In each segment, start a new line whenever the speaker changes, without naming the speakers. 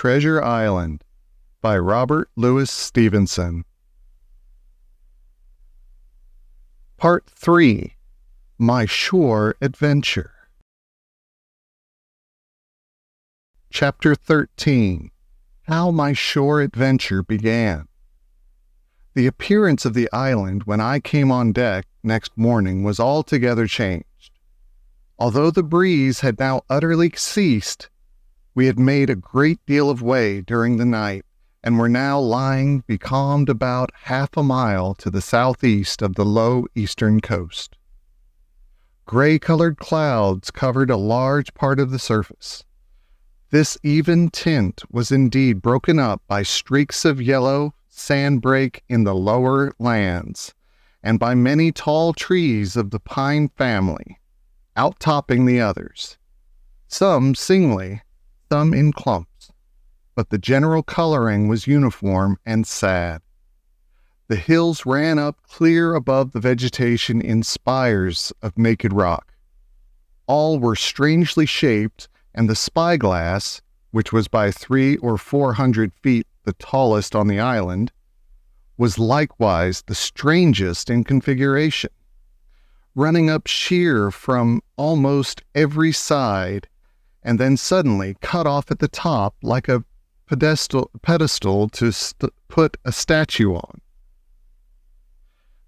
Treasure Island by Robert Louis Stevenson. Part 3. My Shore Adventure. Chapter 13. How My Shore Adventure Began. The appearance of the island when I came on deck next morning was altogether changed. Although the breeze had now utterly ceased, we had made a great deal of way during the night, and were now lying becalmed about half a mile to the southeast of the low eastern coast. Gray-colored clouds covered a large part of the surface. This even tint was indeed broken up by streaks of yellow sandbreak in the lower lands, and by many tall trees of the pine family, outtopping the others, some singly, some in clumps, but the general coloring was uniform and sad. The hills ran up clear above the vegetation in spires of naked rock. All were strangely shaped, and the spyglass, which was by 300 or 400 feet the tallest on the island, was likewise the strangest in configuration, running up sheer from almost every side, and then suddenly cut off at the top like a pedestal to put a statue on.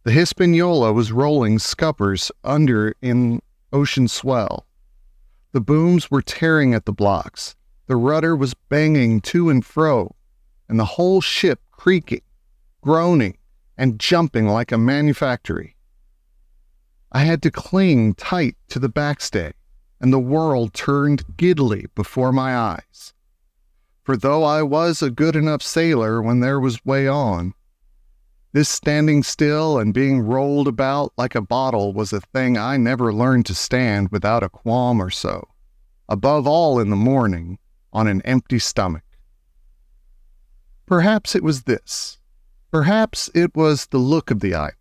The Hispaniola was rolling scuppers under in ocean swell. The booms were tearing at the blocks, the rudder was banging to and fro, and the whole ship creaking, groaning, and jumping like a manufactory. I had to cling tight to the backstay, and the world turned giddily before my eyes. For though I was a good enough sailor when there was way on, this standing still and being rolled about like a bottle was a thing I never learned to stand without a qualm or so, above all in the morning, on an empty stomach. Perhaps it was this. Perhaps it was the look of the island,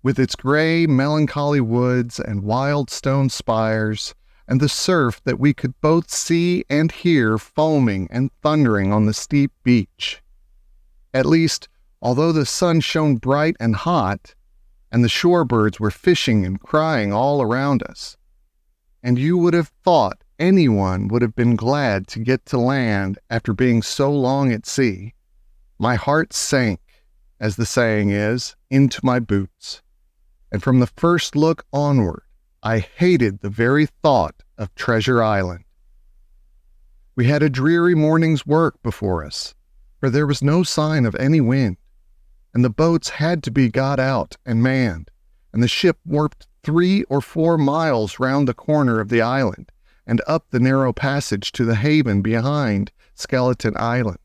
with its gray, melancholy woods and wild stone spires, and the surf that we could both see and hear foaming and thundering on the steep beach. At least, although the sun shone bright and hot, and the shorebirds were fishing and crying all around us, and you would have thought anyone would have been glad to get to land after being so long at sea, my heart sank, as the saying is, into my boots, and from the first look onward, I hated the very thought of Treasure Island. We had a dreary morning's work before us, for there was no sign of any wind, and the boats had to be got out and manned, and the ship warped 3 or 4 miles round the corner of the island and up the narrow passage to the haven behind Skeleton Island.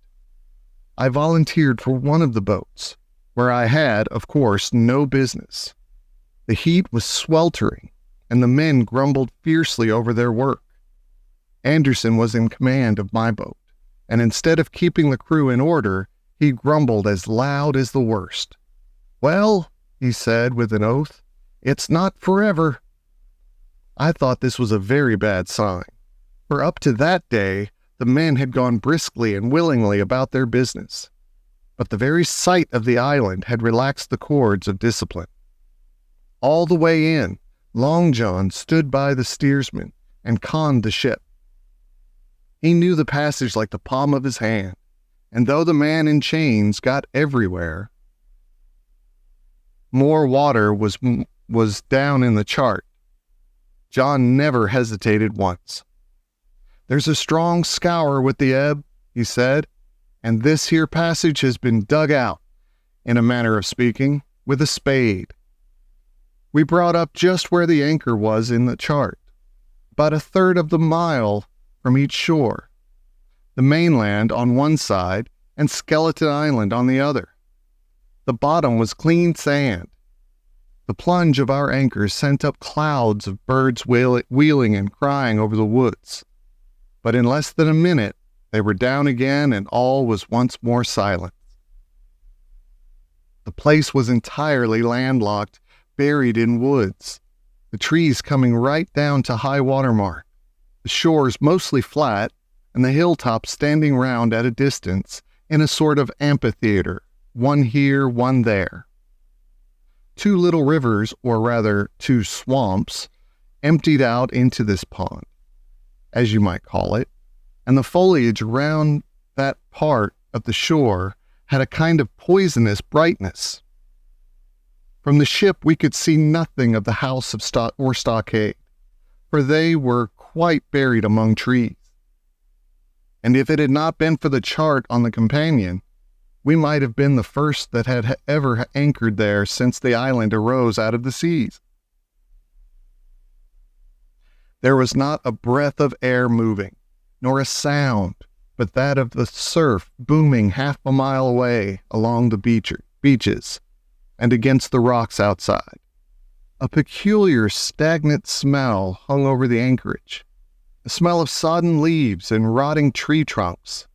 I volunteered for one of the boats, where I had, of course, no business. The heat was sweltering, and the men grumbled fiercely over their work. Anderson was in command of my boat, and instead of keeping the crew in order, he grumbled as loud as the worst. "Well," he said with an oath, "it's not forever." I thought this was a very bad sign, for up to that day the men had gone briskly and willingly about their business, but the very sight of the island had relaxed the cords of discipline. All the way in, Long John stood by the steersman and conned the ship. He knew the passage like the palm of his hand, and though the man in chains got everywhere, more water was down in the chart. John never hesitated once. "There's a strong scour with the ebb," he said, "and this here passage has been dug out, in a manner of speaking, with a spade." We brought up just where the anchor was in the chart, about 1/3 of the mile from each shore, the mainland on one side and Skeleton Island on the other. The bottom was clean sand. The plunge of our anchor sent up clouds of birds wheeling and crying over the woods, but in less than a minute they were down again and all was once more silent. The place was entirely landlocked, buried in woods, the trees coming right down to high water mark, the shores mostly flat, and the hilltops standing round at a distance in a sort of amphitheater, one here, one there. 2 little rivers, or rather 2 swamps, emptied out into this pond, as you might call it, and the foliage around that part of the shore had a kind of poisonous brightness. From the ship we could see nothing of the house of stockade, for they were quite buried among trees. And if it had not been for the chart on the companion, we might have been the first that had ever anchored there since the island arose out of the seas. There was not a breath of air moving, nor a sound but that of the surf booming half a mile away along the beaches and against the rocks outside. A peculiar stagnant smell hung over the anchorage, a smell of sodden leaves and rotting tree trunks.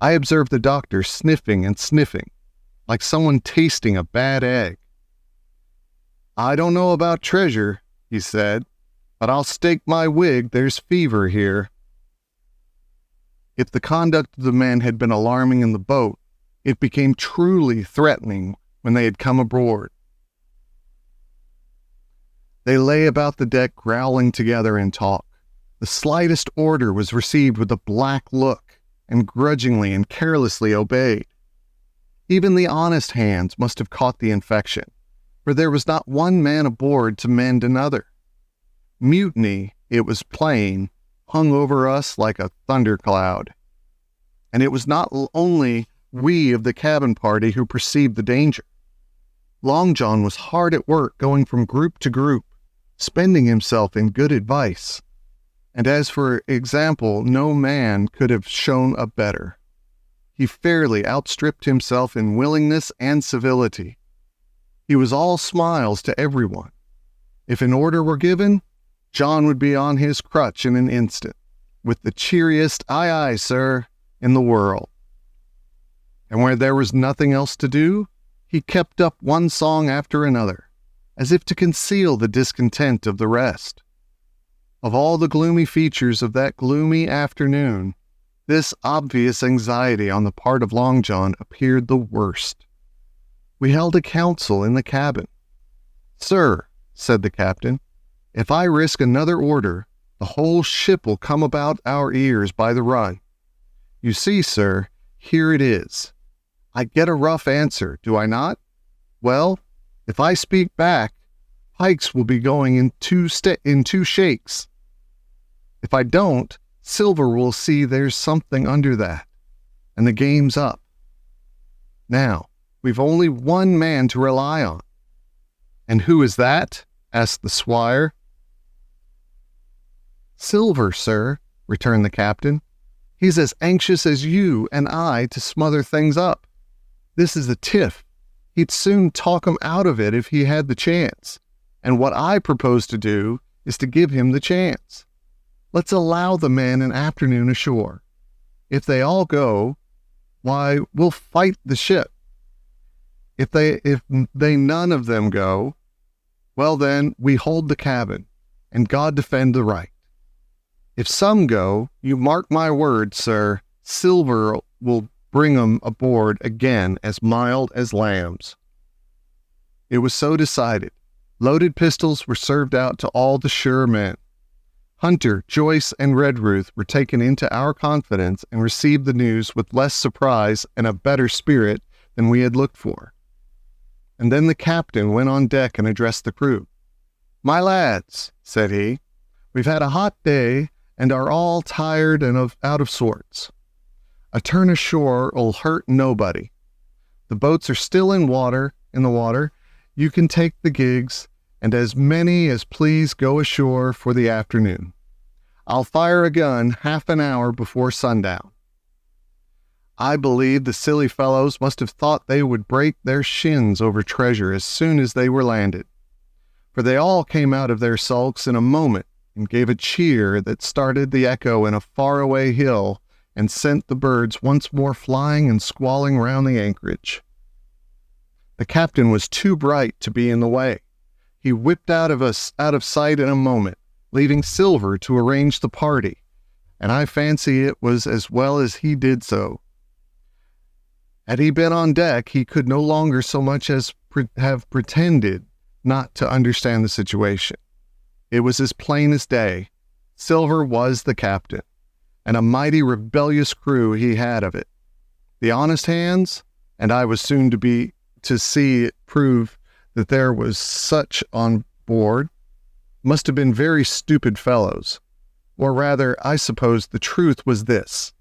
I observed the doctor sniffing and sniffing, like someone tasting a bad egg. "I don't know about treasure," he said, "but I'll stake my wig there's fever here." If the conduct of the men had been alarming in the boat, it became truly threatening when they had come aboard. They lay about the deck growling together in talk. The slightest order was received with a black look, and grudgingly and carelessly obeyed. Even the honest hands must have caught the infection, for there was not one man aboard to mend another. Mutiny, it was plain, hung over us like a thundercloud. And it was not only we of the cabin party who perceived the danger. Long John was hard at work going from group to group, spending himself in good advice. And as for example, no man could have shown a better. He fairly outstripped himself in willingness and civility. He was all smiles to everyone. If an order were given, John would be on his crutch in an instant, with the cheeriest "Aye, aye, sir," in the world. And where there was nothing else to do, he kept up one song after another, as if to conceal the discontent of the rest. Of all the gloomy features of that gloomy afternoon, this obvious anxiety on the part of Long John appeared the worst. We held a council in the cabin. "Sir," said the captain, "if I risk another order, the whole ship will come about our ears by the run. You see, sir, here it is. I get a rough answer, do I not? Well, if I speak back, Pikes will be going in two shakes. If I don't, Silver will see there's something under that, and the game's up. Now, we've only one man to rely on." "And who is that?" asked the squire. "Silver, sir," returned the captain. "He's as anxious as you and I to smother things up. This is a tiff. He'd soon talk 'em out of it if he had the chance. And what I propose to do is to give him the chance. Let's allow the men an afternoon ashore. If they all go, why, we'll fight the ship. If they none of them go, well then, we hold the cabin, and God defend the right. If some go, you mark my words, sir, Silver will bring 'em aboard again as mild as lambs." It was so decided. Loaded pistols were served out to all the sure men. Hunter, Joyce, and Redruth were taken into our confidence and received the news with less surprise and a better spirit than we had looked for. And then the captain went on deck and addressed the crew. "My lads," said he, "we've had a hot day and are all tired and out of sorts. A turn ashore'll hurt nobody. The boats are still in the water. You can take the gigs, and as many as please go ashore for the afternoon. I'll fire a gun half an hour before sundown." I believe the silly fellows must have thought they would break their shins over treasure as soon as they were landed, for they all came out of their sulks in a moment and gave a cheer that started the echo in a faraway hill and sent the birds once more flying and squalling round the anchorage. The captain was too bright to be in the way. He whipped out of sight in a moment, leaving Silver to arrange the party, and I fancy it was as well as he did so. Had he been on deck, he could no longer so much as have pretended not to understand the situation. It was as plain as day. Silver was the captain, and a mighty rebellious crew he had of it. The honest hands, and I was soon to see it prove that there was such on board, must have been very stupid fellows. Or rather, I suppose the truth was this,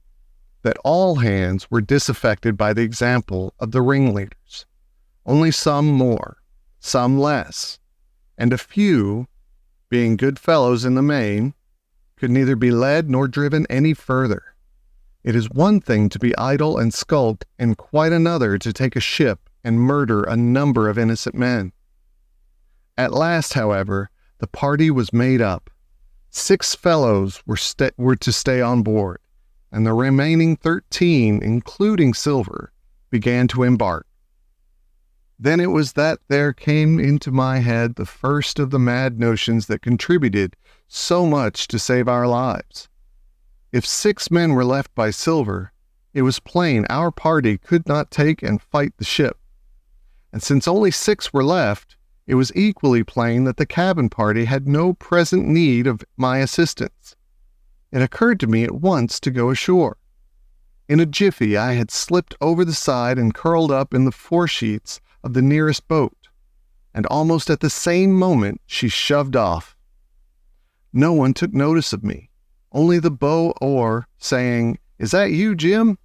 that all hands were disaffected by the example of the ringleaders, only some more, some less, and a few, being good fellows in the main, could neither be led nor driven any further. It is one thing to be idle and skulk, and quite another to take a ship and murder a number of innocent men. At last, however, the party was made up. 6 fellows were to stay on board, and the remaining 13, including Silver, began to embark. Then it was that there came into my head the first of the mad notions that contributed so much to save our lives. If 6 men were left by Silver, it was plain our party could not take and fight the ship. And since only 6 were left, it was equally plain that the cabin party had no present need of my assistance. It occurred to me at once to go ashore. In a jiffy I had slipped over the side and curled up in the foresheets of the nearest boat, and almost at the same moment she shoved off. No one took notice of me, only the bow oar saying, "Is that you, Jim?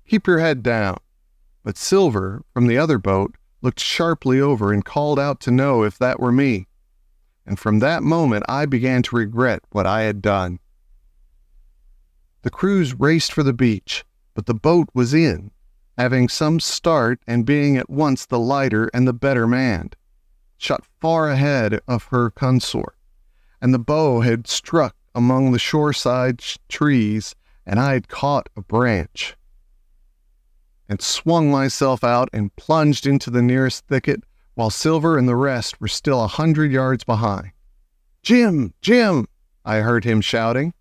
Keep your head down." But Silver, from the other boat, looked sharply over and called out to know if that were me. And from that moment I began to regret what I had done. The crews raced for the beach, but the boat was in, having some start and being at once the lighter and the better manned, shot far ahead of her consort, and the bow had struck among the shoreside trees, and I had caught a branch, and swung myself out and plunged into the nearest thicket, while Silver and the rest were still 100 yards behind. "Jim! Jim!" I heard him shouting,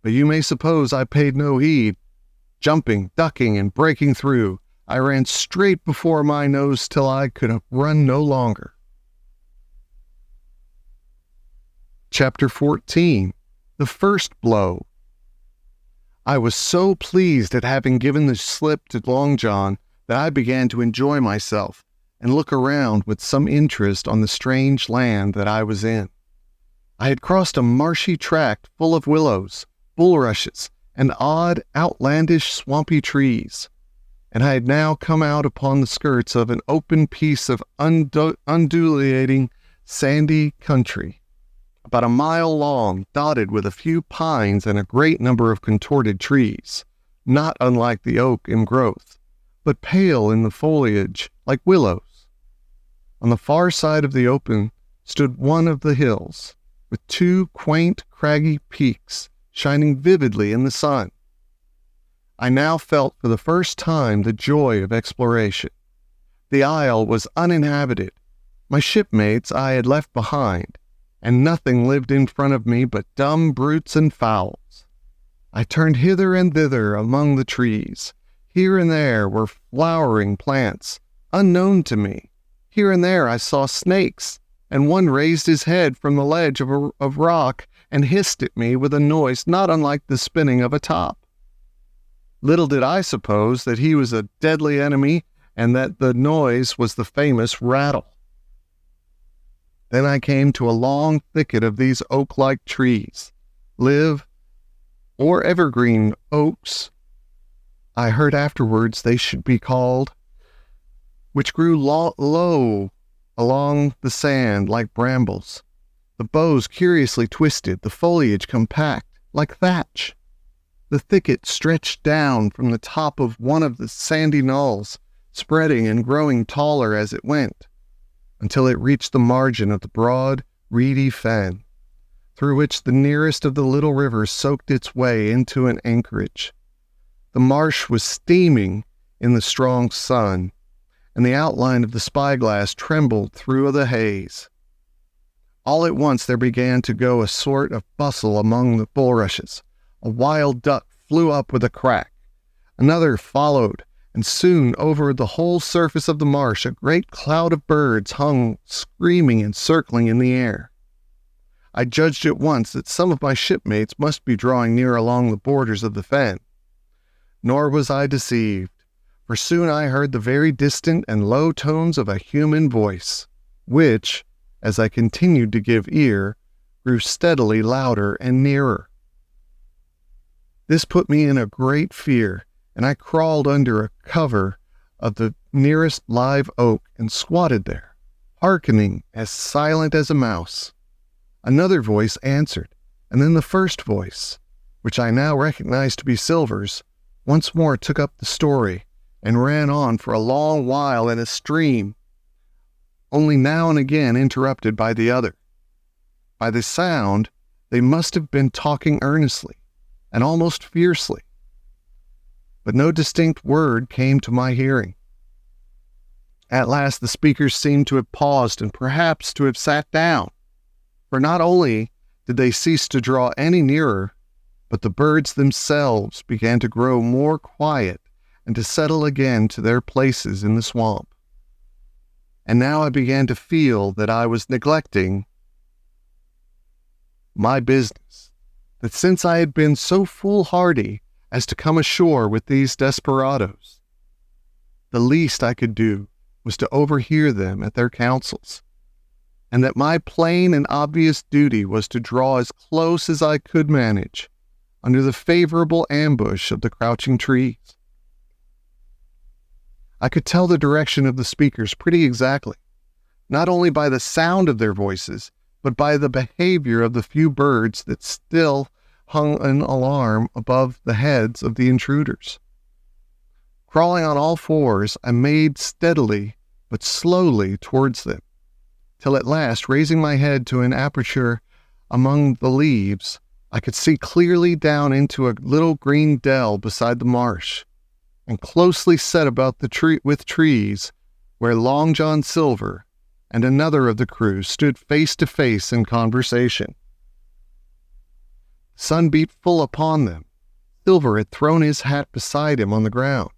but you may suppose I paid no heed. Jumping, ducking, and breaking through, I ran straight before my nose till I could run no longer. Chapter 14. The First Blow. I was so pleased at having given the slip to Long John that I began to enjoy myself and look around with some interest on the strange land that I was in. I had crossed a marshy tract full of willows, bulrushes, and odd, outlandish, swampy trees, and I had now come out upon the skirts of an open piece of undulating, sandy country, about a mile long, dotted with a few pines and a great number of contorted trees, not unlike the oak in growth, but pale in the foliage like willows. On the far side of the open stood one of the hills, with 2 quaint, craggy peaks shining vividly in the sun. I now felt for the first time the joy of exploration. The isle was uninhabited. My shipmates I had left behind, and nothing lived in front of me but dumb brutes and fowls. I turned hither and thither among the trees. Here and there were flowering plants, unknown to me. Here and there I saw snakes, and one raised his head from the ledge of rock and hissed at me with a noise not unlike the spinning of a top. Little did I suppose that he was a deadly enemy, and that the noise was the famous rattle. Then I came to a long thicket of these oak-like trees, live or evergreen oaks, I heard afterwards they should be called, which grew low along the sand like brambles, the boughs curiously twisted, the foliage compact like thatch. The thicket stretched down from the top of one of the sandy knolls, spreading and growing taller as it went, until it reached the margin of the broad, reedy fen, through which the nearest of the little rivers soaked its way into an anchorage. The marsh was steaming in the strong sun, and the outline of the spyglass trembled through the haze. All at once there began to go a sort of bustle among the bulrushes. A wild duck flew up with a crack. Another followed, and soon over the whole surface of the marsh a great cloud of birds hung screaming and circling in the air. I judged at once that some of my shipmates must be drawing near along the borders of the fen. Nor was I deceived, for soon I heard the very distant and low tones of a human voice, which, as I continued to give ear, grew steadily louder and nearer. This put me in a great fear, and I crawled under a cover of the nearest live oak and squatted there, hearkening, as silent as a mouse. Another voice answered, and then the first voice, which I now recognized to be Silver's, once more took up the story and ran on for a long while in a stream, only now and again interrupted by the other. By the sound, they must have been talking earnestly and almost fiercely, but no distinct word came to my hearing. At last the speakers seemed to have paused and perhaps to have sat down, for not only did they cease to draw any nearer, but the birds themselves began to grow more quiet and to settle again to their places in the swamp. And now I began to feel that I was neglecting my business, that since I had been so foolhardy as to come ashore with these desperadoes, the least I could do was to overhear them at their councils, and that my plain and obvious duty was to draw as close as I could manage under the favorable ambush of the crouching trees. I could tell the direction of the speakers pretty exactly, not only by the sound of their voices, but by the behavior of the few birds that still hung in alarm above the heads of the intruders. Crawling on all fours, I made steadily but slowly towards them, till at last, raising my head to an aperture among the leaves, I could see clearly down into a little green dell beside the marsh, and closely set about with trees, where Long John Silver and another of the crew stood face to face in conversation. The sun beat full upon them. Silver had thrown his hat beside him on the ground,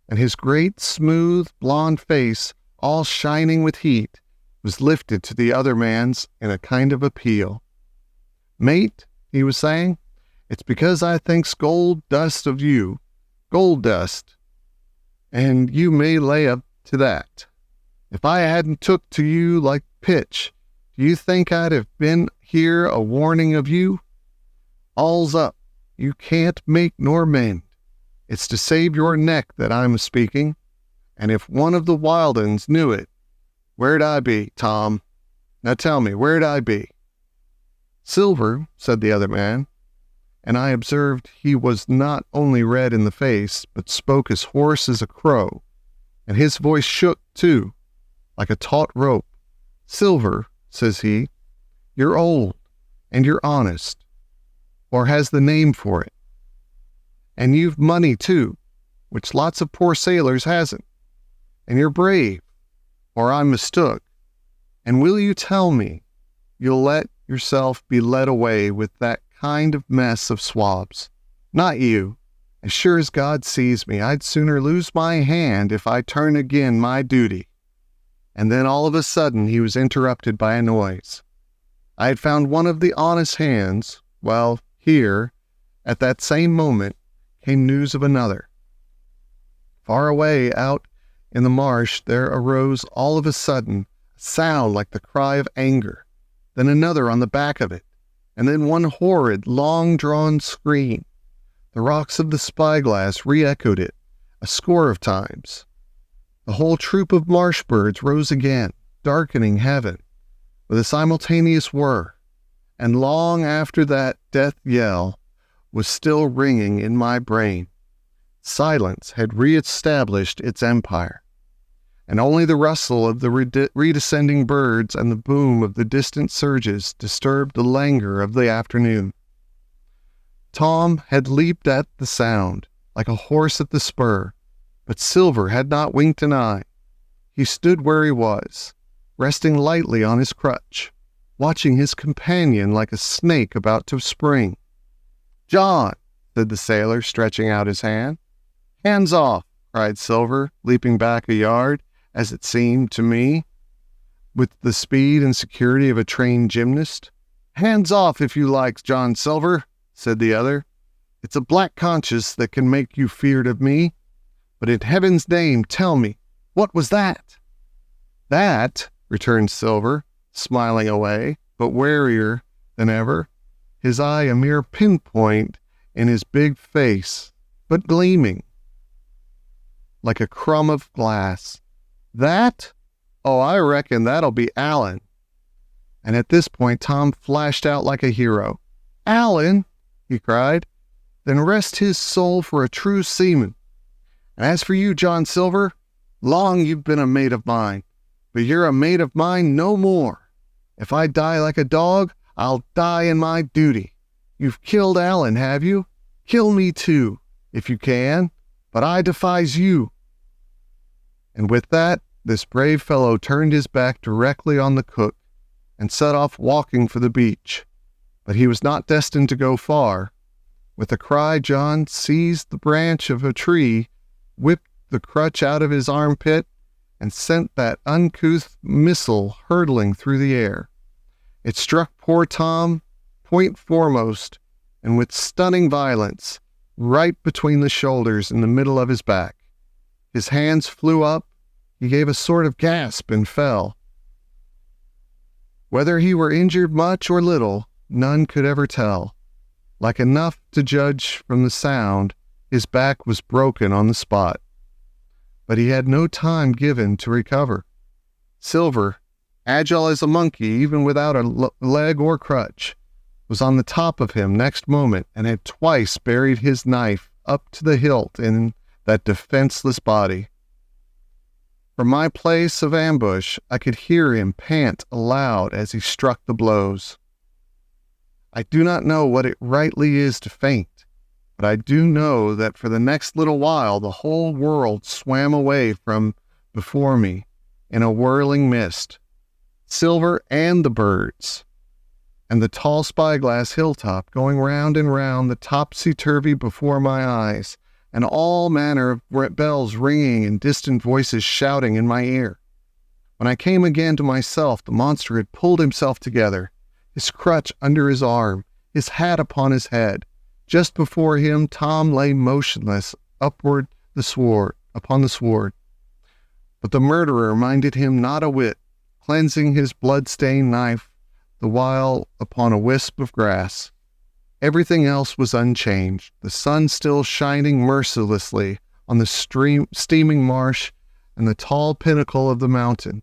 and his great, smooth, blond face, all shining with heat, was lifted to the other man's in a kind of appeal. "Mate," he was saying, "it's because I thinks gold dust of you, gold dust, and you may lay up to that. If I hadn't took to you like pitch, do you think I'd have been here a warning of you? All's up. You can't make nor mend. It's to save your neck that I'm speaking, and if one of the wild uns knew it, where'd I be, Tom? Now tell me, where'd I be?" "Silver," said the other man, and I observed he was not only red in the face, but spoke as hoarse as a crow, and his voice shook, too, like a taut rope. "Silver," says he, "you're old, and you're honest, or has the name for it, and you've money, too, which lots of poor sailors hasn't, and you're brave, or I'm mistook, and will you tell me you'll let yourself be led away with that kind of mess of swabs? Not you. As sure as God sees me, I'd sooner lose my hand if I turn again my duty." And then all of a sudden he was interrupted by a noise. I had found one of the honest hands. Well, here, at that same moment, came news of another. Far away out in the marsh there arose all of a sudden a sound like the cry of anger, then another on the back of it, and then one horrid, long-drawn scream. The rocks of the spyglass re-echoed it a score of times. The whole troop of marsh birds rose again, darkening heaven with a simultaneous whir, and long after that death yell was still ringing in my brain, silence had re-established its empire, and only the rustle of the redescending birds and the boom of the distant surges disturbed the languor of the afternoon. Tom had leaped at the sound, like a horse at the spur, but Silver had not winked an eye. He stood where he was, resting lightly on his crutch, watching his companion like a snake about to spring. "John," said the sailor, stretching out his hand. Hands off, cried Silver, leaping back a yard, as it seemed to me, with the speed and security of a trained gymnast. Hands off, if you like, John Silver, said the other. It's a black conscience that can make you feared of me. But in heaven's name, tell me, what was that? That, returned Silver, smiling away, but warier than ever, his eye a mere pinpoint in his big face, but gleaming like a crumb of glass. That? Oh, I reckon that'll be Allen. And at this point, Tom flashed out like a hero. Allen, he cried, then rest his soul for a true seaman. And as for you, John Silver, long you've been a mate of mine, but you're a mate of mine no more. If I die like a dog, I'll die in my duty. You've killed Allen, have you? Kill me too, if you can, but I defies you. And with that, this brave fellow turned his back directly on the cook and set off walking for the beach. But he was not destined to go far. With a cry, John seized the branch of a tree, whipped the crutch out of his armpit, and sent that uncouth missile hurtling through the air. It struck poor Tom, point foremost, and with stunning violence, right between the shoulders in the middle of his back. His hands flew up, he gave a sort of gasp and fell. Whether he were injured much or little, none could ever tell. Like enough to judge from the sound, his back was broken on the spot. But he had no time given to recover. Silver, agile as a monkey even without a leg or crutch, was on the top of him next moment and had twice buried his knife up to the hilt in that defenseless body. From my place of ambush, I could hear him pant aloud as he struck the blows. I do not know what it rightly is to faint, but I do know that for the next little while the whole world swam away from before me in a whirling mist, Silver and the birds, and the tall spyglass hilltop going round and round the topsy-turvy before my eyes, and all manner of bells ringing and distant voices shouting in my ear. When I came again to myself, the monster had pulled himself together, his crutch under his arm, his hat upon his head. Just before him, Tom lay motionless upon the sward. But the murderer minded him not a whit, cleansing his blood-stained knife the while upon a wisp of grass. Everything else was unchanged, the sun still shining mercilessly on the steaming marsh and the tall pinnacle of the mountain.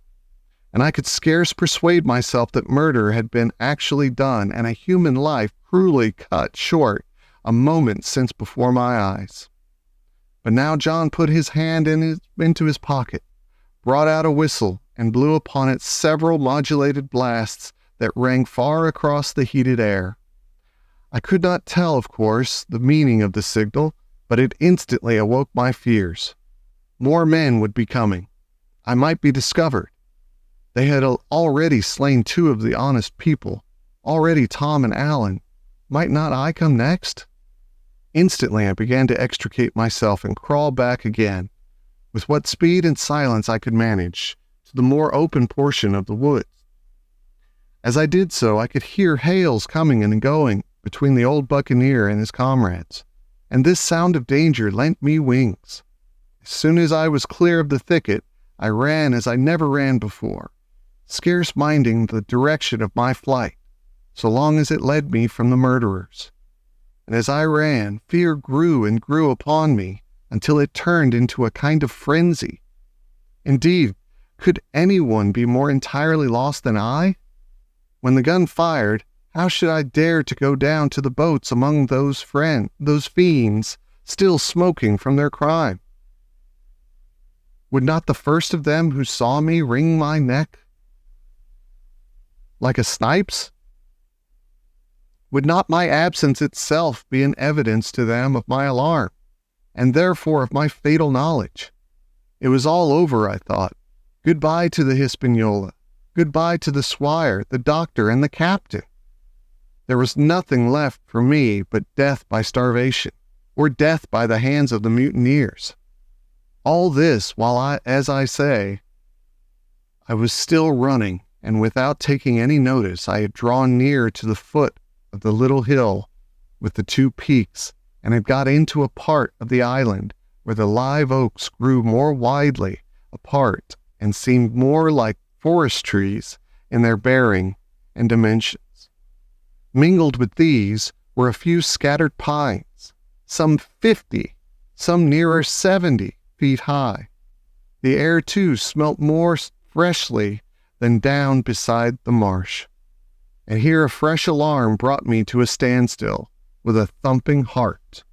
And I could scarce persuade myself that murder had been actually done and a human life cruelly cut short a moment since before my eyes. But now John put his hand into his pocket, brought out a whistle, and blew upon it several modulated blasts that rang far across the heated air. I could not tell, of course, the meaning of the signal, but it instantly awoke my fears. More men would be coming. I might be discovered. They had already slain 2 of the honest people, already Tom and Allen. Might not I come next? Instantly I began to extricate myself and crawl back again, with what speed and silence I could manage, to the more open portion of the woods. As I did so, I could hear hails coming and going between the old buccaneer and his comrades, and this sound of danger lent me wings. As soon as I was clear of the thicket, I ran as I never ran before, scarce minding the direction of my flight, so long as it led me from the murderers. And as I ran, fear grew and grew upon me until it turned into a kind of frenzy. Indeed, could anyone be more entirely lost than I? When the gun fired, how should I dare to go down to the boats among those fiends still smoking from their crime? Would not the first of them who saw me wring my neck like a snipe's? Would not my absence itself be an evidence to them of my alarm, and therefore of my fatal knowledge? It was all over, I thought. Goodbye to the Hispaniola. Goodbye to the squire, the doctor, and the captain. There was nothing left for me but death by starvation. or death by the hands of the mutineers. All this while as I say, I was still running, and without taking any notice, I had drawn near to the foot of the little hill with the two peaks, and had got into a part of the island where the live oaks grew more widely apart and seemed more like forest trees in their bearing and dimensions. Mingled with these were a few scattered pines, some 50, some nearer 70 feet high. The air, too, smelt more freshly than down beside the marsh. And here a fresh alarm brought me to a standstill with a thumping heart.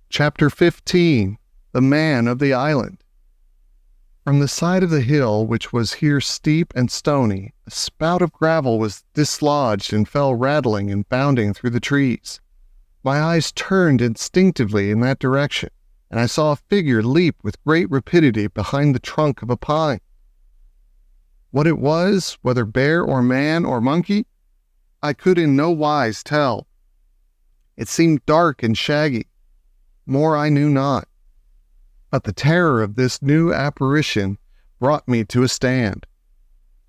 Chapter 15. The Man of the Island. From the side of the hill, which was here steep and stony, a spout of gravel was dislodged and fell rattling and bounding through the trees. My eyes turned instinctively in that direction, and I saw a figure leap with great rapidity behind the trunk of a pine. What it was, whether bear or man or monkey, I could in no wise tell. It seemed dark and shaggy. More I knew not. But the terror of this new apparition brought me to a stand.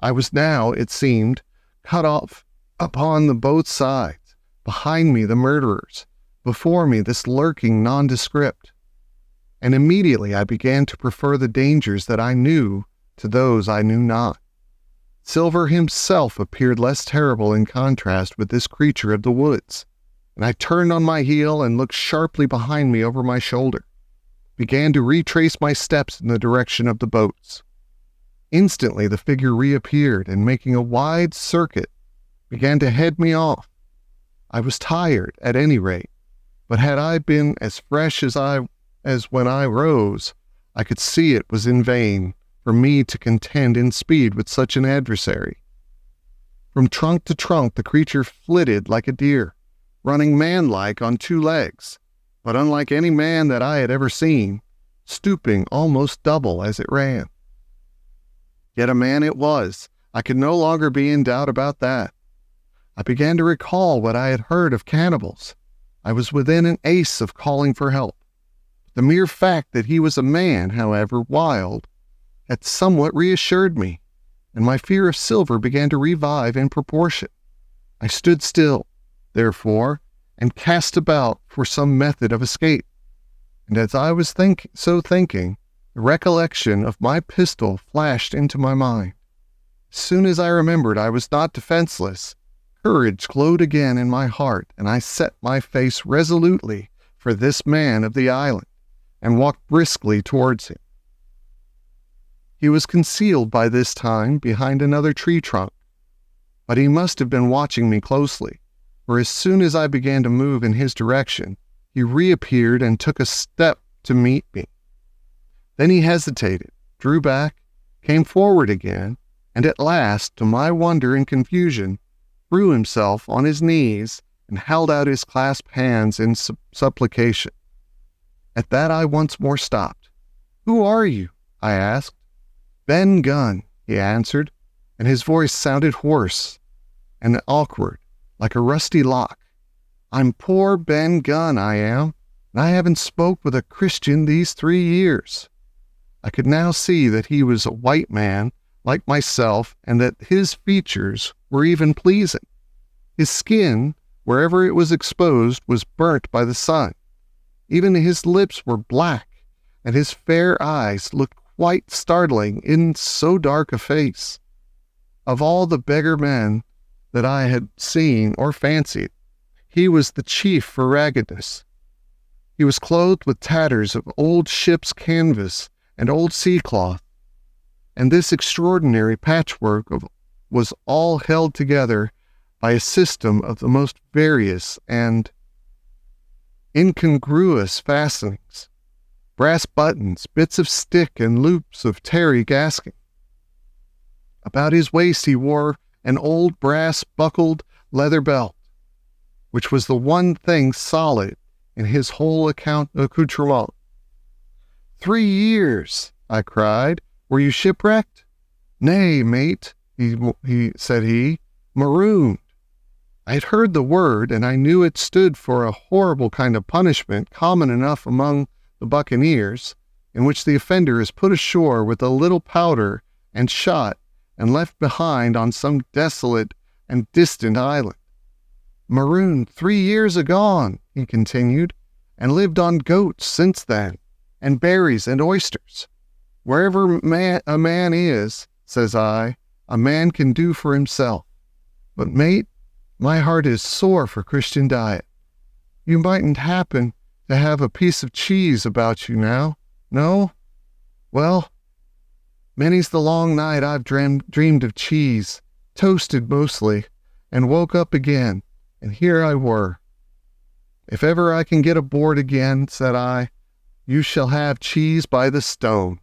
I was now, it seemed, cut off upon the both sides. Behind me the murderers, before me this lurking nondescript. And immediately I began to prefer the dangers that I knew to those I knew not. Silver himself appeared less terrible in contrast with this creature of the woods, and I turned on my heel and looked sharply behind me over my shoulder, began to retrace my steps in the direction of the boats. Instantly the figure reappeared, and making a wide circuit, began to head me off. I was tired, at any rate, but had I been as fresh as when I rose, I could see it was in vain for me to contend in speed with such an adversary. From trunk to trunk the creature flitted like a deer, running man-like on two legs, but unlike any man that I had ever seen, stooping almost double as it ran. Yet a man it was. I could no longer be in doubt about that. I began to recall what I had heard of cannibals. I was within an ace of calling for help. The mere fact that he was a man, however wild, had somewhat reassured me, and my fear of Silver began to revive in proportion. I stood still, therefore, and cast about for some method of escape. And as I was thinking, the recollection of my pistol flashed into my mind. As soon as I remembered I was not defenseless, courage glowed again in my heart, and I set my face resolutely for this man of the island, and walked briskly towards him. He was concealed by this time behind another tree trunk, but he must have been watching me closely, for as soon as I began to move in his direction, he reappeared and took a step to meet me. Then he hesitated, drew back, came forward again, and at last, to my wonder and confusion, threw himself on his knees and held out his clasped hands in supplication. At that I once more stopped. "Who are you?" I asked. "Ben Gunn," he answered, and his voice sounded hoarse and awkward, like a rusty lock. "I'm poor Ben Gunn, I am, and I haven't spoke with a Christian these 3 years." I could now see that he was a white man, like myself, and that his features were even pleasing. His skin, wherever it was exposed, was burnt by the sun. Even his lips were black, and his fair eyes looked quite startling in so dark a face. Of all the beggar men that I had seen or fancied, he was the chief for raggedness. He was clothed with tatters of old ship's canvas and old sea cloth, and this extraordinary patchwork was all held together by a system of the most various and incongruous fastenings, brass buttons, bits of stick, and loops of tarry gasking. About his waist he wore an old brass buckled leather belt, which was the one thing solid in his whole accoutrement. 3 years, I cried. "Were you shipwrecked?" "Nay, mate," said he, "marooned." I had heard the word, and I knew it stood for a horrible kind of punishment common enough among the buccaneers, in which the offender is put ashore with a little powder and shot and left behind on some desolate and distant island. Marooned 3 years agone, he continued, and lived on goats since then, and berries and oysters. Wherever a man is, says I, a man can do for himself. But mate, my heart is sore for Christian diet. You mightn't happen to have a piece of cheese about you now, no? Well, many's the long night I've dreamed of cheese, toasted mostly, and woke up again, and here I were. If ever I can get aboard again, said I, you shall have cheese by the stone.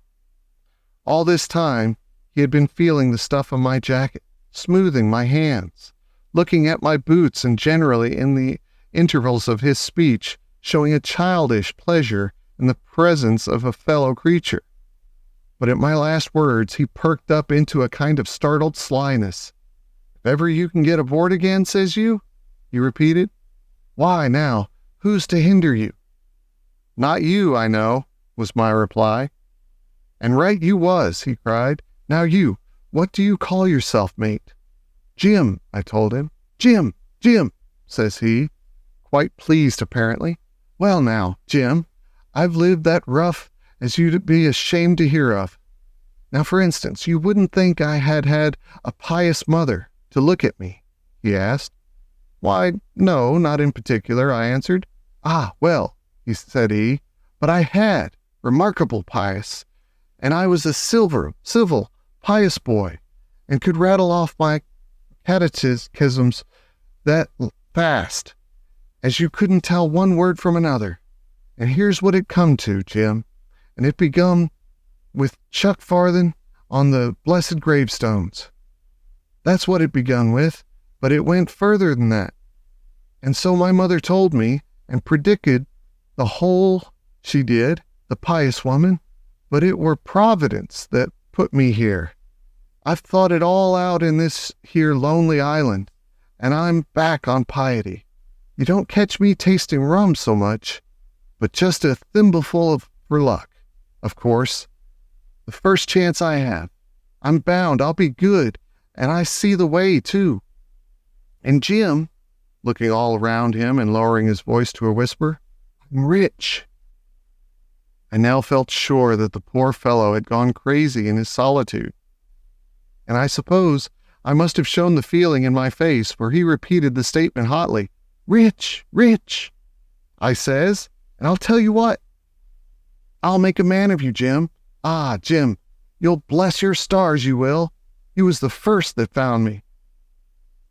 All this time, he had been feeling the stuff of my jacket, smoothing my hands, looking at my boots, and generally in the intervals of his speech, showing a childish pleasure in the presence of a fellow creature. But at my last words, he perked up into a kind of startled slyness. If ever you can get aboard again, says you? He repeated. Why, now, who's to hinder you? Not you, I know, was my reply. And right you was, he cried. Now you, what do you call yourself, mate? Jim, I told him. Jim, says he, quite pleased apparently. Well now, Jim, I've lived that rough as you'd be ashamed to hear of. Now, for instance, you wouldn't think I had had a pious mother to look at me, he asked. Why, no, not in particular, I answered. Ah, well, said he, but I had, remarkable pious, and I was a civil, pious boy, and could rattle off my catechisms that fast, as you couldn't tell one word from another. And here's what it come to, Jim, and it begun with Chuck Farthing on the blessed gravestones. That's what it begun with, but it went further than that. And so my mother told me, and predicted the whole she did, the pious woman, but it were Providence that put me here. I've thought it all out in this here lonely island, and I'm back on piety. You don't catch me tasting rum so much, but just a thimbleful for luck, of course. The first chance I have. I'm bound I'll be good, and I see the way, too. And Jim, looking all around him and lowering his voice to a whisper, I'm rich. I now felt sure that the poor fellow had gone crazy in his solitude. And I suppose I must have shown the feeling in my face, for he repeated the statement hotly. Rich, I says, and I'll tell you what. I'll make a man of you, Jim. Ah, Jim, you'll bless your stars, you will. He was the first that found me.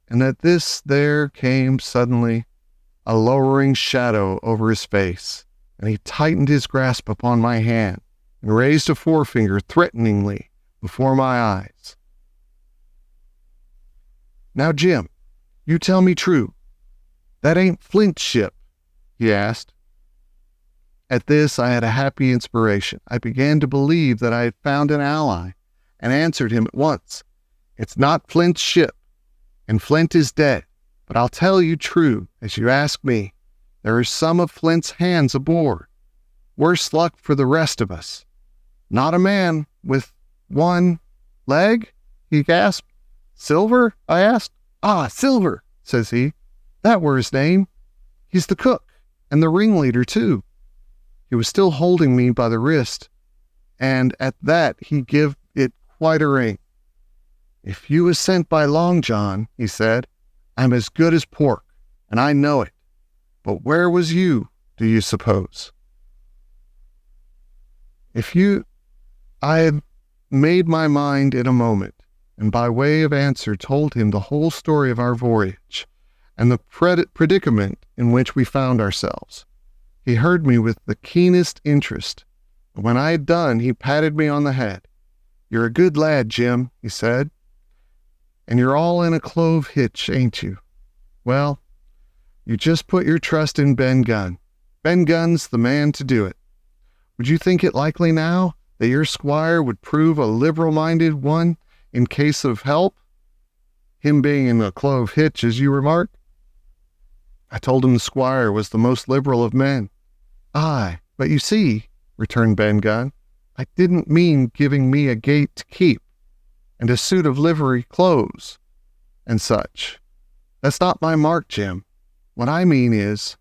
And at this there came suddenly a lowering shadow over his face, and he tightened his grasp upon my hand and raised a forefinger threateningly before my eyes. Now, Jim, you tell me true. That ain't Flint's ship, he asked. At this, I had a happy inspiration. I began to believe that I had found an ally, and answered him at once. It's not Flint's ship, and Flint is dead. But I'll tell you true, as you ask me, there is some of Flint's hands aboard. Worse luck for the rest of us. Not a man with one leg, he gasped. Silver? I asked. Ah, Silver, says he. That were his name. He's the cook, and the ringleader, too. He was still holding me by the wrist, and at that he give it quite a ring. If you was sent by Long John, he said, I'm as good as pork, and I know it. But where was you, do you suppose? I had made my mind in a moment, and by way of answer told him the whole story of our voyage, and the predicament in which we found ourselves. He heard me with the keenest interest, and when I had done, he patted me on the head. You're a good lad, Jim, he said, and you're all in a clove hitch, ain't you? Well, you just put your trust in Ben Gunn. Ben Gunn's the man to do it. Would you think it likely now that your squire would prove a liberal-minded one in case of help? Him being in a clove hitch, as you remark? I told him the squire was the most liberal of men. Aye, but you see, returned Ben Gunn, I didn't mean giving me a gate to keep, and a suit of livery clothes, and such. That's not my mark, Jim. What I mean is,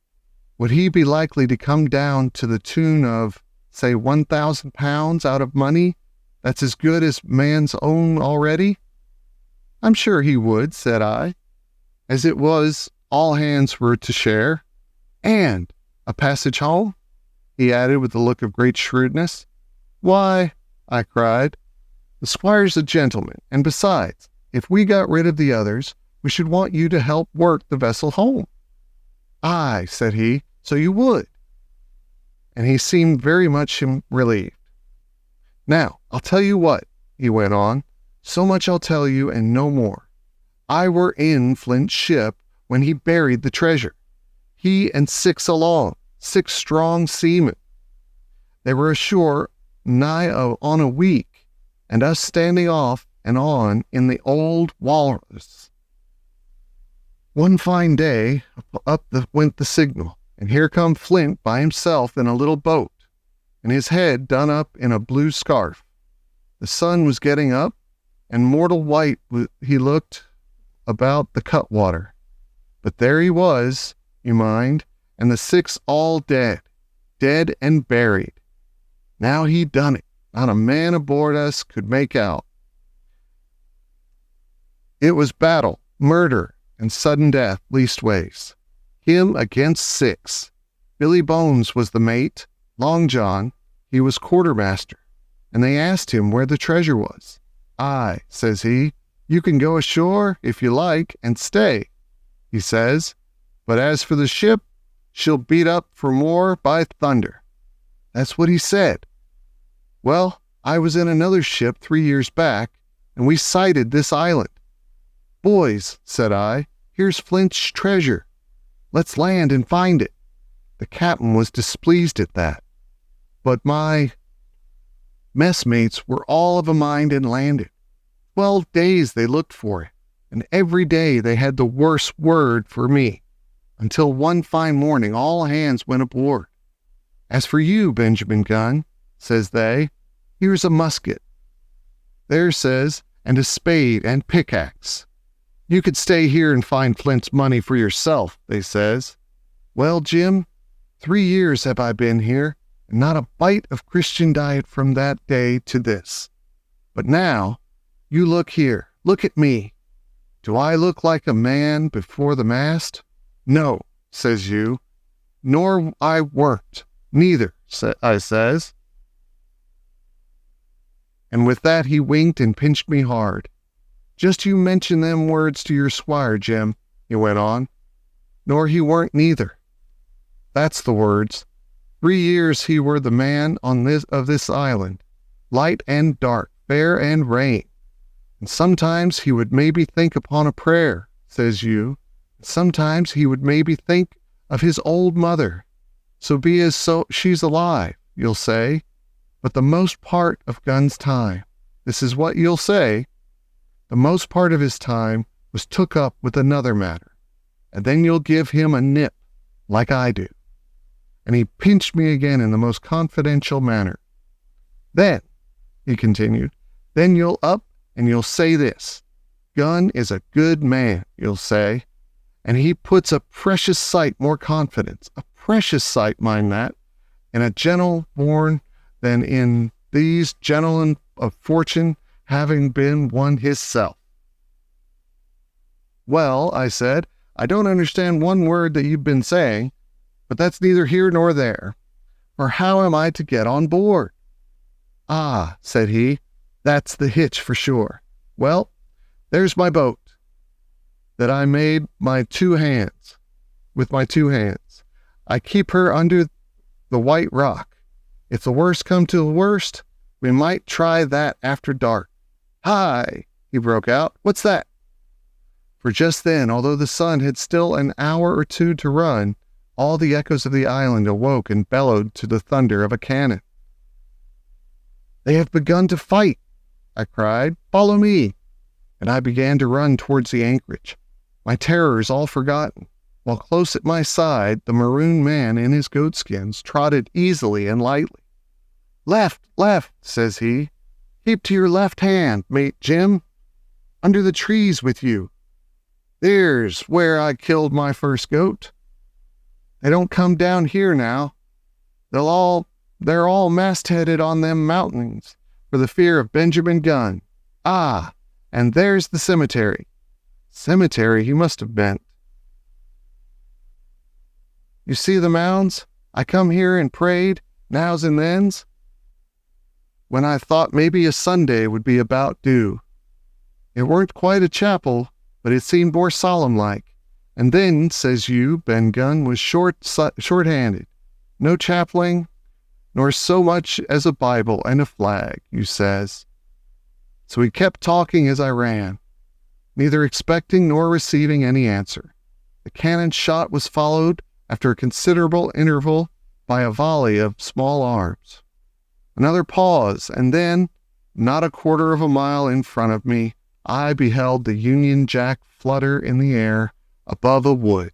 would he be likely to come down to the tune of, say, £1,000 out of money that's as good as man's own already? I'm sure he would, said I. As it was, all hands were to share. And a passage home? He added with a look of great shrewdness. Why, I cried, the squire's a gentleman, and besides, if we got rid of the others, we should want you to help work the vessel home. Aye, said he, so you would. And he seemed very much relieved. Now, I'll tell you what, he went on, so much I'll tell you and no more. I were in Flint's ship when he buried the treasure. He and 6 along, 6 strong seamen. They were ashore nigh on a week, and us standing off and on in the old walrus. One fine day, went the signal, and here come Flint by himself in a little boat, and his head done up in a blue scarf. The sun was getting up, and mortal white he looked about the cutwater. But there he was, you mind, and the 6 all dead and buried. Now he'd done it. Not a man aboard us could make out. It was battle, murder, and sudden death, leastways. Him against 6. Billy Bones was the mate, Long John, he was quartermaster, and they asked him where the treasure was. Aye, says he, you can go ashore if you like and stay, he says, but as for the ship, she'll beat up for more by thunder. That's what he said. Well, I was in another ship 3 years back, and we sighted this island. Boys, said I, here's Flint's treasure. Let's land and find it. The captain was displeased at that, but my messmates were all of a mind and landed. 12 days they looked for it, and every day they had the worse word for me, until one fine morning all hands went aboard. As for you, Benjamin Gunn, says they, here's a musket. There, says, and a spade and pickaxe. You could stay here and find Flint's money for yourself, they says. Well, Jim, 3 years have I been here, and not a bite of Christian diet from that day to this. But now, you look here, look at me. Do I look like a man before the mast? No, says you, nor I weren't, neither, I says. And with that he winked and pinched me hard. Just you mention them words to your squire, Jim, he went on. Nor he weren't neither. That's the words. 3 years he were the man of this island, light and dark, fair and rain. And sometimes he would maybe think upon a prayer, says you. Sometimes he would maybe think of his old mother. So be as so she's alive, you'll say. But the most part of Gunn's time, this is what you'll say, the most part of his time was took up with another matter, and then you'll give him a nip, like I do. And he pinched me again in the most confidential manner. Then, he continued, then you'll up and you'll say this, Gunn is a good man, you'll say, and he puts a precious sight more confidence, a precious sight, mind that, in a gentle born than in these gentlemen of fortune having been one hisself. Well, I said, I don't understand one word that you've been saying, but that's neither here nor there. For how am I to get on board? Ah, said he, that's the hitch for sure. Well, there's my boat that I made with my 2 hands. I keep her under the white rock. If the worst come to the worst, we might try that after dark. Hi, he broke out. What's that? For just then, although the sun had still an hour or 2 to run, all the echoes of the island awoke and bellowed to the thunder of a cannon. They have begun to fight, I cried. Follow me. And I began to run towards the anchorage, my terrors all forgotten. while close at my side the maroon man in his goatskins trotted easily and lightly. "Left, left," says he. "Keep to your left hand, mate Jim. Under the trees with you. There's where I killed my first goat. They don't come down here now. They're all mastheaded on them mountains for the fear of Ben Gunn. Ah, and there's the cemetery." Cemetery he must have meant. "You see the mounds? I come here and prayed, nows and thens, when I thought maybe a Sunday would be about due. It weren't quite a chapel, but it seemed more solemn-like. And then, says you, Ben Gunn was short-handed. No chapeling, nor so much as a Bible and a flag, you says." So he kept talking as I ran, neither expecting nor receiving any answer. The cannon shot was followed, after a considerable interval, by a volley of small arms. Another pause, and then, not a quarter of a mile in front of me, I beheld the Union Jack flutter in the air above a wood.